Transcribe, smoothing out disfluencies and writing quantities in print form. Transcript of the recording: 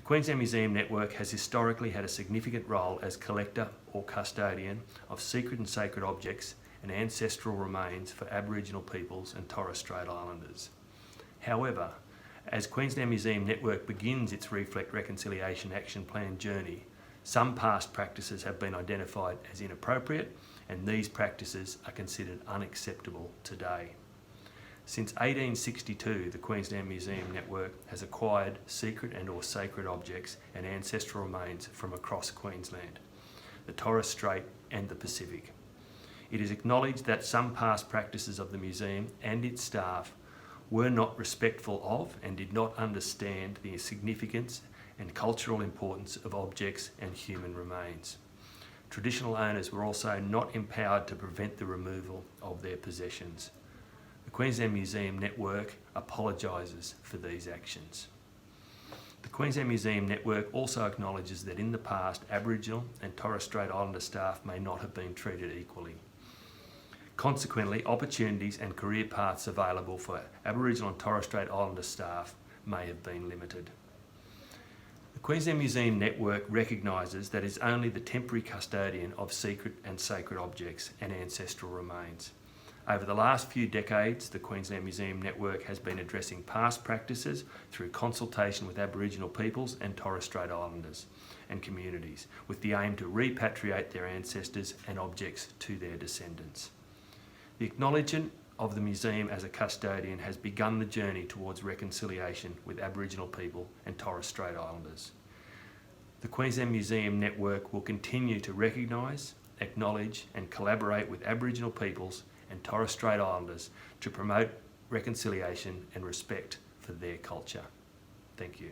Queensland Museum Network has historically had a significant role as collector or custodian of secret and sacred objects and ancestral remains for Aboriginal peoples and Torres Strait Islanders. However, as Queensland Museum Network begins its Reflect Reconciliation Action Plan journey, some past practices have been identified as inappropriate, and these practices are considered unacceptable today. Since 1862, the Queensland Museum Network has acquired secret and/or sacred objects and ancestral remains from across Queensland, the Torres Strait and the Pacific. It is acknowledged that some past practices of the museum and its staff were not respectful of and did not understand the significance and cultural importance of objects and human remains. Traditional owners were also not empowered to prevent the removal of their possessions. The Queensland Museum Network apologises for these actions. The Queensland Museum Network also acknowledges that in the past, Aboriginal and Torres Strait Islander staff may not have been treated equally. Consequently, opportunities and career paths available for Aboriginal and Torres Strait Islander staff may have been limited. The Queensland Museum Network recognises that it is only the temporary custodian of secret and sacred objects and ancestral remains. Over the last few decades, the Queensland Museum Network has been addressing past practices through consultation with Aboriginal peoples and Torres Strait Islanders and communities, with the aim to repatriate their ancestors and objects to their descendants. The acknowledgement of the museum as a custodian has begun the journey towards reconciliation with Aboriginal people and Torres Strait Islanders. The Queensland Museum Network will continue to recognise, acknowledge and collaborate with Aboriginal peoples and Torres Strait Islanders to promote reconciliation and respect for their culture. Thank you.